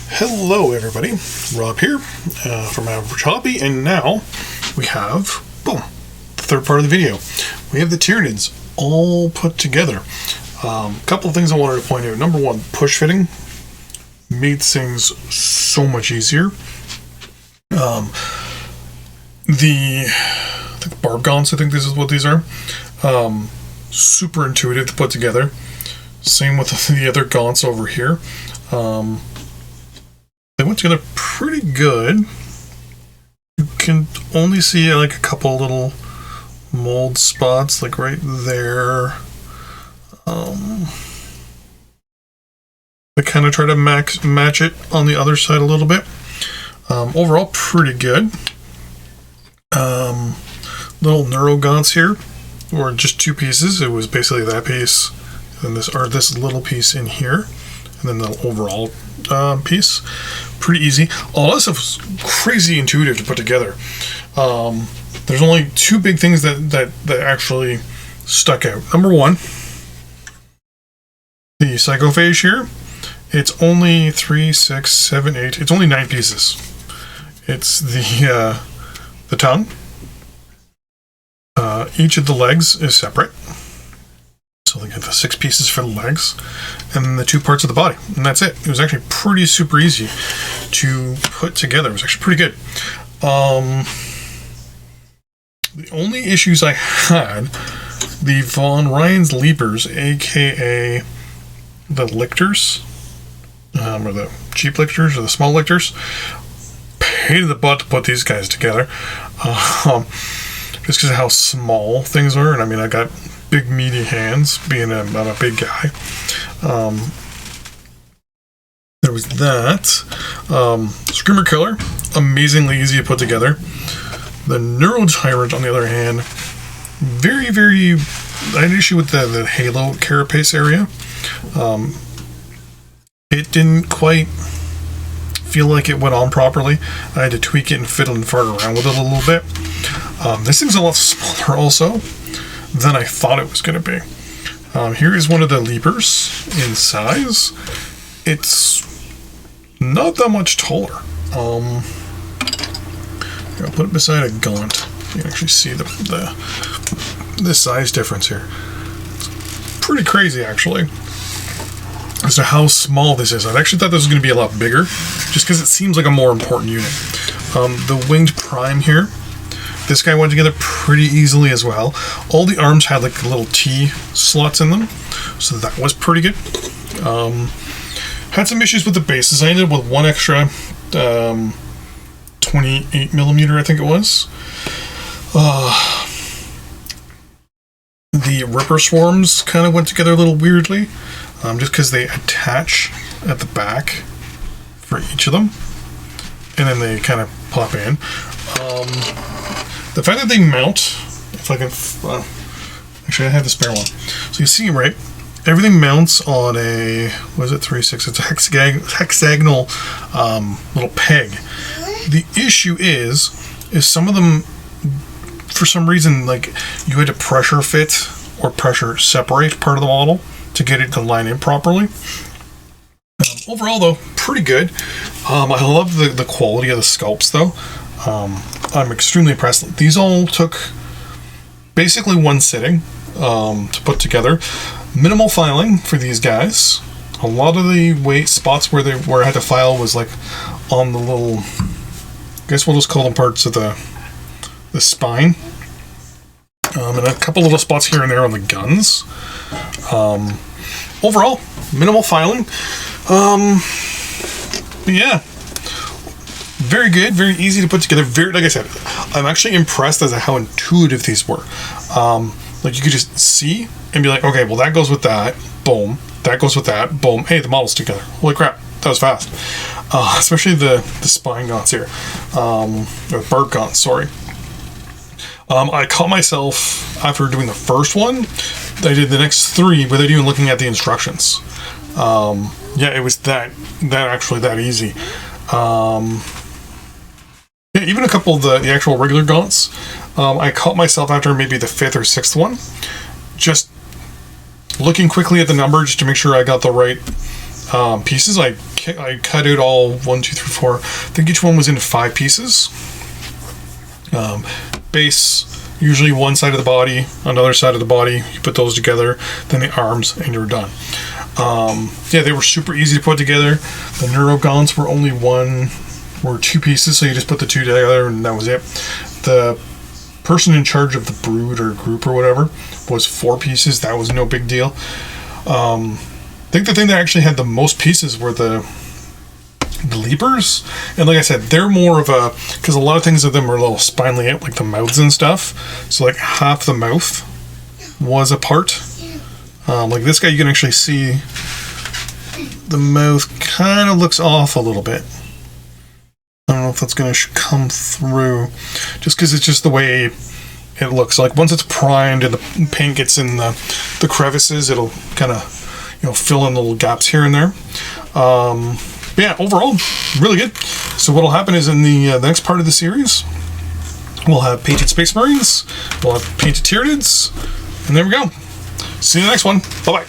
Hello everybody, Rob here from Average Hobby, and now we have, boom, the third part of the video. We have the Tyranids all put together. A couple of things I wanted to point out. Number one, push fitting made things so much easier. The barb gaunts, I think this is what these are. Super intuitive to put together. Same with the other gaunts over here. They went together pretty good. You can only see like a couple little mold spots, like right there. I kind of try to match it on the other side a little bit. Overall, pretty good. Little neuro gaunts here were just two pieces. It was basically that piece and this little piece in here, and then the overall piece. Pretty easy. All this stuff is crazy intuitive to put together. There's only two big things that actually stuck out. Number one, the psychophage here. It's only 3, 6, 7, 8. It's only 9 pieces. It's the tongue. Each of the legs is separate. So they get the 6 pieces for the legs, and then the 2 parts of the body, and that's it. It was actually pretty super easy to put together. It was actually pretty good. The only issues I had, the Von Ryan's Leapers, aka the lictors, or the cheap lictors, or the small lictors, pain in the butt to put these guys together. Just because of how small things are, and I mean, I got big meaty hands, being I'm a big guy. There was that. Screamer Killer, amazingly easy to put together. The Neuro Tyrant, on the other hand, very, very... I had an issue with the halo carapace area. It didn't quite feel like it went on properly. I had to tweak it and fiddle and fart around with it a little bit. This thing's a lot smaller also than I thought it was going to be. Here is one of the Leapers in size. It's not that much taller. I'll put it beside a gaunt. You can actually see the size difference here. It's pretty crazy, actually, as to how small this is. I actually thought this was going to be a lot bigger, just because it seems like a more important unit. The Winged Prime here. This guy went together pretty easily as well. All the arms had like little T slots in them, so that was pretty good. Had some issues with the bases. I ended up with one extra 28mm, I think it was. The Ripper Swarms kind of went together a little weirdly, just because they attach at the back for each of them, and then they kind of pop in. The fact that they mount, if I can, actually I have the spare one. So you see, right, everything mounts on a, what is it, 3, 6, it's a hexagonal little peg. The issue is some of them, for some reason, like, you had to pressure fit or pressure separate part of the model to get it to line in properly. Overall, though, pretty good. I love the quality of the sculpts, though. I'm extremely impressed. These all took basically one sitting to put together. Minimal filing for these guys. A lot of the weight spots where I had to file was like on the little, I guess we'll just call them parts of the spine. And a couple little spots here and there on the guns. Overall, minimal filing. But yeah. Very good, very easy to put together. Very, like I said, I'm actually impressed as to how intuitive these were. Like, you could just see and be like, okay, well, that goes with that, boom. That goes with that, boom. Hey, the model's together. Holy crap, that was fast. Especially the spine gaunts here, or barb gaunts, sorry. I caught myself after doing the first one. I did the next 3 without even looking at the instructions. Yeah, it was that easy. Yeah, even a couple of the actual regular gaunts, I caught myself after maybe the 5th or 6th one, just looking quickly at the number just to make sure I got the right pieces. I I cut out all 1, 2, 3, 4. I think each one was into 5 pieces. Base, usually one side of the body, another side of the body. You put those together, then the arms, and you're done. Yeah, they were super easy to put together. The Neurogaunts were only 1 or 2 pieces, so you just put the 2 together, and that was it. The person in charge of the brood or group or whatever was 4 pieces. That was no big deal. I think the thing that actually had the most pieces were the leapers, and like I said, they're more of a, because a lot of things of them are a little spinally out, like the mouths and stuff, so like half the mouth was a part. Like this guy, you can actually see the mouth kind of looks off a little bit. I don't know if that's going to come through, just because it's just the way it looks. Like once it's primed and the paint gets in the crevices, it'll kind of, you know, fill in the little gaps here and there. Yeah, overall, really good. So what'll happen is in the next part of the series, we'll have painted Space Marines, we'll have painted Tyranids, and there we go. See you in the next one. Bye-bye.